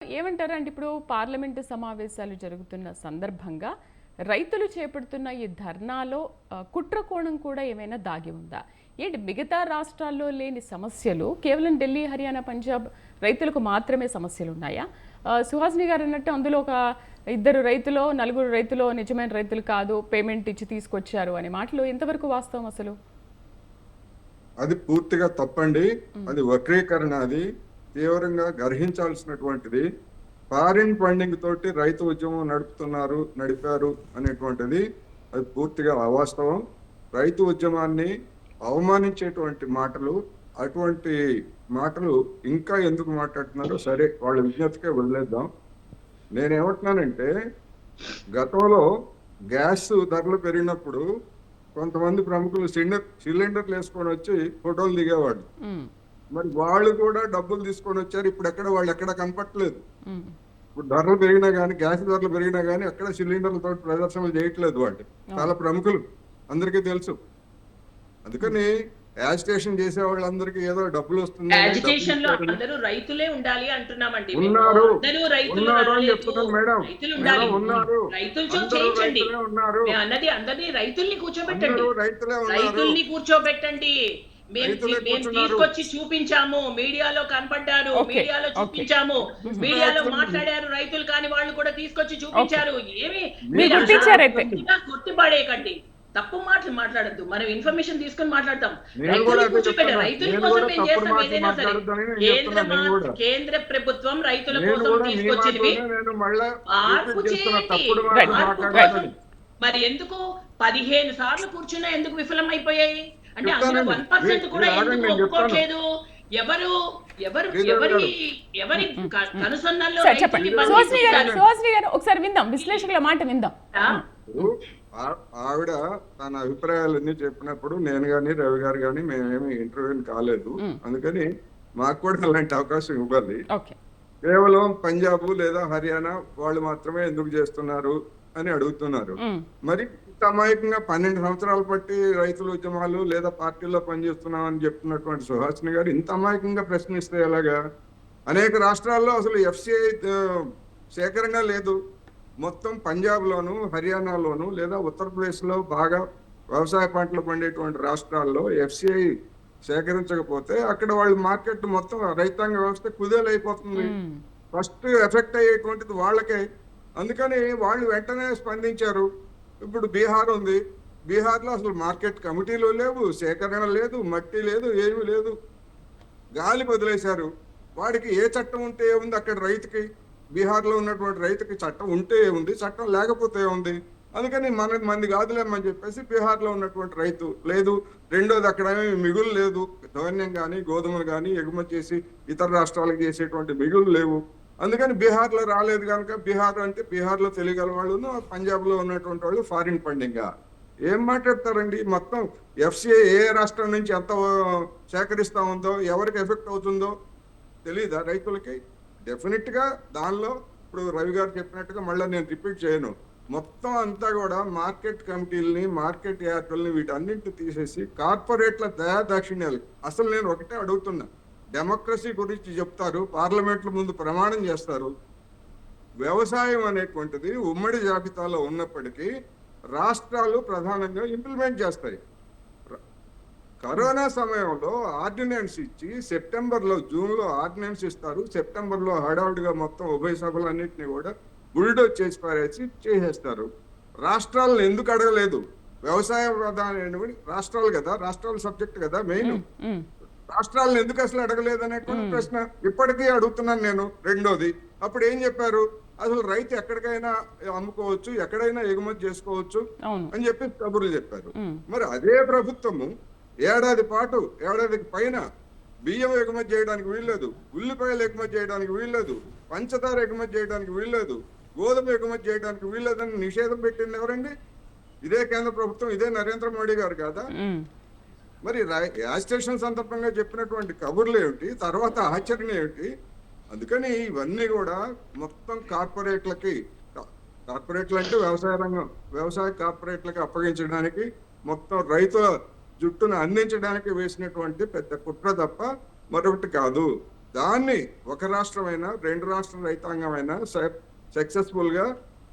ఏమంటారంటే ఇప్పుడు పార్లమెంటు సమావేశాలు జరుగుతున్న సందర్భంగా రైతులు చేపడుతున్న ఈ ధర్నాలో కుట్ర కోణం కూడా ఏమైనా దాగి ఉందా? ఏంటి మిగతా రాష్ట్రాల్లో లేని సమస్యలు కేవలం ఢిల్లీ, హర్యానా, పంజాబ్ రైతులకు మాత్రమే సమస్యలు ఉన్నాయా? సుహాసిని గారు అన్నట్టు అందులో ఒక ఇద్దరు రైతులో, నలుగురు రైతులో నిజమైన రైతులు కాదు, పేమెంట్ ఇచ్చి తీసుకొచ్చారు అనే మాటలు ఎంతవరకు వాస్తవం అసలు? అది పూర్తిగా తప్పండి. అది వక్రీకరణ. అది తీవ్రంగా గర్హించాల్సినటువంటిది. ఫారిన్ ఫండింగ్ తోటి రైతు ఉద్యమం నడిపారు అనేటువంటిది అది పూర్తిగా అవాస్తవం. రైతు ఉద్యమాన్ని అవమానించేటువంటి మాటలు, అటువంటి మాటలు ఇంకా ఎందుకు మాట్లాడుతున్నారో సరే, వాళ్ళ విజ్ఞతకే వదిలేద్దాం. నేనేమంటున్నానంటే, గతంలో గ్యాస్ ధరలు పెరిగినప్పుడు కొంతమంది ప్రముఖులు సిలిండర్లు వేసుకొని వచ్చి ఫోటోలు దిగేవాళ్ళు. మరి వాళ్ళు కూడా డబ్బులు తీసుకొని వచ్చారు. ఇప్పుడు వాళ్ళు ఎక్కడ కనపట్లేదు. ఇప్పుడు ధరలు పెరిగినా కానీ, గ్యాస్ ధరలు పెరిగినా కానీ ఎక్కడ సిలిండర్లతో ప్రదర్శనలు చేయట్లేదు వాళ్ళు. చాలా ప్రముఖులు, అందరికీ తెలుసు. అందుకని యాజిటేషన్ చేసే వాళ్ళందరికీ ఏదో డబ్బులు వస్తుంది. యాజిటేషన్ లో అందరూ రైతులే ఉండాలి అంటున్నామండి. ఉన్నారు అని చెప్తున్నాను మేడం. రైతులు చేయించండి అన్నది. అందరినీ రైతుల్ని కూర్చోబెట్టండి, రైతుల్ని కూర్చోబెట్టండి. మేము తీసుకొచ్చి చూపించాము, మీడియాలో కనపడ్డారు, మీడియాలో చూపించాము, మీడియాలో మాట్లాడారు రైతులు కాని వాళ్ళు కూడా తీసుకొచ్చి చూపించారు. ఏమి కొట్టి పడేయకండి, తప్పు మాటలు మాట్లాడద్దు. మనం ఇన్ఫర్మేషన్ తీసుకొని మాట్లాడతాం. రైతులు కూర్చోబెట్టారు. రైతుల కోసం ఏం చేస్తాం ఏదైనా సరే. కేంద్ర ప్రభుత్వం రైతుల కోసం తీసుకొచ్చినవి మార్పు చేయండి. మరి ఎందుకు 15 సార్లు కూర్చున్నా ఎందుకు విఫలం అయిపోయాయి అంటే అందులో 1% కూడా ఎందుకు ఒప్పుకోవట్లేదు? ఎవరి కనుసన్నల్లో ఒకసారి విందాం, విశ్లేషకుల మాట విందాం. ఆవిడ తన అభిప్రాయాలన్నీ చెప్పినప్పుడు నేను గాని, రవి గారు గాని మేమేమి ఇంటర్వ్యూ కాలేదు. అందుకని మాకు కూడా అలాంటి అవకాశం ఇవ్వాలి. కేవలం పంజాబ్ లేదా హర్యానా వాళ్ళు మాత్రమే ఎందుకు చేస్తున్నారు అని అడుగుతున్నారు. మరి అమాయకంగా 12 సంవత్సరాలు బట్టి రైతుల ఉద్యమాలు లేదా పార్టీల్లో పనిచేస్తున్నామని చెప్తున్నటువంటి సుహాసిని గారు ఇంత అమాయకంగా ప్రశ్నిస్తే ఎలాగా? అనేక రాష్ట్రాల్లో అసలు ఎఫ్సిఐ సేకరణగా లేదు. మొత్తం పంజాబ్ లోను, హర్యానాలోను లేదా ఉత్తరప్రదేశ్ లో బాగా వ్యవసాయ పంటలు పండేటువంటి రాష్ట్రాల్లో ఎఫ్సిఐ సేకరించకపోతే అక్కడ వాళ్ళ మార్కెట్ మొత్తం రైతాంగ వ్యవస్థ కుదేలైపోతుంది. ఫస్ట్ ఎఫెక్ట్ అయ్యేటువంటిది వాళ్ళకే. అందుకని వాళ్ళు వెంటనే స్పందించారు. ఇప్పుడు బీహార్ ఉంది, బీహార్లో అసలు మార్కెట్ కమిటీలు లేవు, సేకరణ లేదు, మట్టి లేదు, ఏమీ లేదు, గాలి వదిలేశారు. వాడికి ఏ చట్టం ఉంటే ఏముంది అక్కడ రైతుకి? బీహార్లో ఉన్నటువంటి రైతుకి చట్టం ఉంటే ఏముంది, చట్టం లేకపోతే ఏముంది? అందుకని మంది కాదులేమని చెప్పేసి బీహార్లో ఉన్నటువంటి రైతు లేదు. రెండోది, అక్కడ మిగులు లేదు, ధాన్యం కానీ గోధుమలు కానీ ఎగుమతి చేసి ఇతర రాష్ట్రాలకు చేసేటువంటి మిగులు లేవు. అందుకని బీహార్లో రాలేదు కనుక బీహార్ అంటే బీహార్లో తెలియగల వాళ్ళు, పంజాబ్లో ఉన్నటువంటి వాళ్ళు ఫారిన్ ఫండింగ్ ఏం మాట్లాడతారండి? మొత్తం ఎఫ్సిఐ ఏ రాష్ట్రం నుంచి ఎంత సేకరిస్తా ఉందో, ఎవరికి ఎఫెక్ట్ అవుతుందో తెలీదా రైతులకి? డెఫినెట్ గా దానిలో ఇప్పుడు రవి గారు చెప్పినట్టుగా మళ్ళీ నేను రిపీట్ చేయను, మొత్తం అంతా కూడా మార్కెట్ కమిటీలని, మార్కెట్ యార్డుల్ని వీటన్నింటిని తీసేసి కార్పొరేట్ల దయాదాక్షిణ్యాలు. అసలు నేను ఒకటే అడుగుతున్నా, డెమోక్రసీ గురించి చెప్తారు, పార్లమెంట్ల ముందు ప్రమాణం చేస్తారు. వ్యవసాయం అనేటువంటిది ఉమ్మడి జాబితాలో ఉన్నప్పటికీ రాష్ట్రాలు ప్రధానంగా ఇంప్లిమెంట్ చేస్తాయి. కరోనా సమయంలో ఆర్డినెన్స్ ఇచ్చి సెప్టెంబర్లో, జూన్లో ఆర్డినెన్స్ ఇస్తారు. సెప్టెంబర్లో హడావుడిగా మొత్తం ఉభయ సభలన్నింటినీ కూడా బుల్డోజ్ చేసి పారేసి చేసేస్తారు. రాష్ట్రాలను ఎందుకు అడగలేదు? వ్యవసాయ ప్రధాన రాష్ట్రాలు కదా, రాష్ట్రాల సబ్జెక్ట్ కదా మెయిన్. రాష్ట్రాలను ఎందుకు అసలు అడగలేదు అనేటువంటి ప్రశ్న ఇప్పటికీ అడుగుతున్నాను నేను. రెండోది, అప్పుడు ఏం చెప్పారు? అసలు రైతు ఎక్కడికైనా అమ్ముకోవచ్చు, ఎక్కడైనా ఎగుమతి చేసుకోవచ్చు అని చెప్పి కబుర్లు చెప్పారు. మరి అదే ప్రభుత్వము ఏడాదికి పైన బియ్యం ఎగుమతి చేయడానికి వీల్లేదు, ఉల్లిపాయలు ఎగుమతి చేయడానికి వీల్లేదు, పంచదార ఎగుమతి చేయడానికి వీల్లేదు, గోధుమ ఎగుమతి చేయడానికి వీల్లేదని నిషేధం పెట్టింది ఎవరండి? ఇదే కేంద్ర ప్రభుత్వం, ఇదే నరేంద్ర మోడీ గారు కదా. మరి యాజిటేషన్ సందర్భంగా చెప్పినటువంటి కబుర్లు ఏమిటి, తర్వాత ఆచరణ ఏమిటి? అందుకని ఇవన్నీ కూడా మొత్తం కార్పొరేట్లు అంటే వ్యవసాయ రంగం, వ్యవసాయ కార్పొరేట్లకి అప్పగించడానికి, మొత్తం రైతుల జుట్టును అందించడానికి వేసినటువంటి పెద్ద కుట్ర తప్ప మరొకటి కాదు. దాన్ని ఒక రాష్ట్రమైనా 2 రాష్ట్ర రైతాంగమైనా సక్సెస్ఫుల్ గా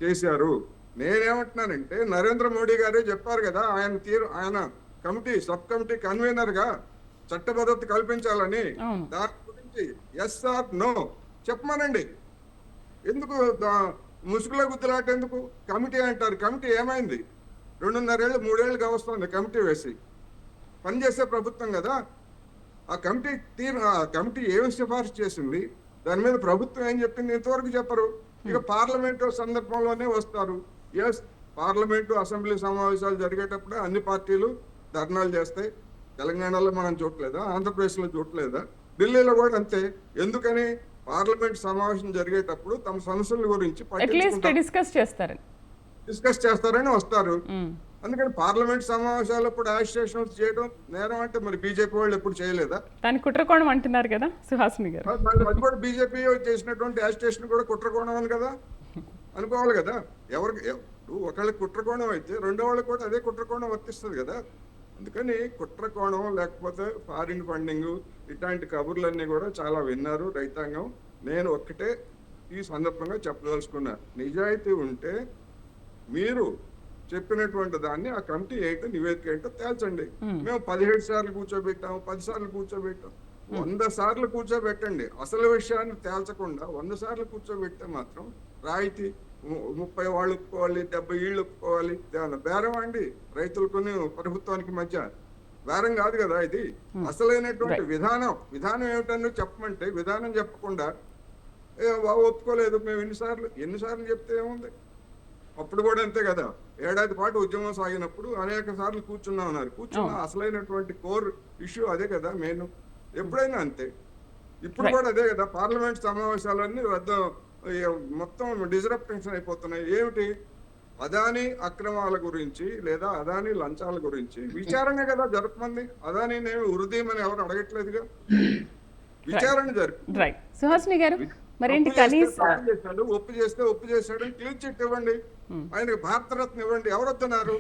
చేశారు. నేనేమంటున్నానంటే నరేంద్ర మోడీ గారే చెప్పారు కదా, ఆయన కమిటీ సబ్ కమిటీ కన్వీనర్ గా చట్టబద్ధత కల్పించాలని. దాని గురించి ఎస్ ఆర్ నో చెప్పమనండి. ఎందుకు ముసుగులో గుద్దులాట ఎందుకు? కమిటీ అంటారు, కమిటీ ఏమైంది? 2.5 ఏళ్ళు 3 ఏళ్ళుగా వస్తుంది కమిటీ వేసి. పనిచేసే ప్రభుత్వం కదా. ఆ కమిటీ ఏమి సిఫార్సు చేసింది, దాని మీద ప్రభుత్వం ఏం చెప్పింది ఇంతవరకు చెప్పరు. ఇక పార్లమెంటు సందర్భంలోనే వస్తారు. ఎస్, పార్లమెంటు అసెంబ్లీ సమావేశాలు జరిగేటప్పుడే అన్ని పార్టీలు ధర్నాలు చేస్తాయి. తెలంగాణలో మనం చూడలేదా? ఆంధ్రప్రదేశ్లో చూడలేదా? ఢిల్లీలో కూడా అంతే. ఎందుకని? పార్లమెంట్ సమావేశం జరిగేటప్పుడు తమ సమస్యల గురించి డిస్కస్ చేస్తారని వస్తారు. అందుకని పార్లమెంట్ సమావేశాలప్పుడు యాజిటేషన్ చేయడం నేరం అంటే మరి బీజేపీ వాళ్ళు ఎప్పుడు చేయలేదా? దాని కుట్రకోణం అంటున్నారు కదా సుహాసిని గారు. అది కూడా బీజేపీ చేసినటువంటి యాజిటేషన్ కూడా కుట్రకోణం అని కదా అనుకోవాలి కదా. ఒకళ్ళకి కుట్రకోణం అయితే రెండో వాళ్ళకి కూడా అదే కుట్రకోణం వర్తిస్తుంది కదా. అందుకని కుట్రకోణం లేకపోతే ఫారిన్ ఫండింగ్ ఇట్లాంటి కబుర్లన్నీ కూడా చాలా విన్నారు రైతాంగం. నేను ఒక్కటే ఈ సందర్భంగా చెప్పదలుచుకున్నా, నిజాయితీ ఉంటే మీరు చెప్పినటువంటి దాన్ని ఆ కమిటీ ఏంటో నివేదిక ఏంటో తేల్చండి. మేము 17 సార్లు కూర్చోబెట్టాము, 10 సార్లు కూర్చోబెట్టాం, 100 సార్లు కూర్చోబెట్టండి. అసలు విషయాన్ని తేల్చకుండా 100 సార్లు కూర్చోబెట్టే మాత్రం రాయితీ 30 వాళ్ళు ఒప్పుకోవాలి, 70 వీళ్ళు ఒప్పుకోవాలి. బేరం అండి రైతులకుని ప్రభుత్వానికి మధ్య బేరం కాదు కదా ఇది. అసలైనటువంటి విధానం ఏమిటని చెప్పమంటే విధానం చెప్పకుండా ఒప్పుకోలేదు మేము ఎన్నిసార్లు చెప్తే ఏముంది. అప్పుడు కూడా అంతే కదా, ఏడాది పాటు ఉద్యమం సాగినప్పుడు అనేక సార్లు కూర్చున్నా అసలైనటువంటి కోర్ ఇష్యూ అదే కదా మెయిన్. ఎప్పుడైనా అంతే, ఇప్పుడు కూడా అదే కదా. పార్లమెంట్ సమావేశాలన్నీ మొత్తం డిస్రప్షన్ అయిపోతున్నాయి. ఏమిటి? అదానీ అక్రమాల గురించి లేదా అదానీ లంచాల గురించి విచారణ కదా జరపమంది. అదానీనేమి ఉరుదీమని ఎవరు అడగట్లేదుగా, విచారణ జరిపి సుహాసిని గారు ఒప్పు చేస్తాడు క్లీన్ చిట్ ఇవ్వండి, ఆయనకి భారతరత్న ఇవ్వండి. ఎవరొస్తున్నారు?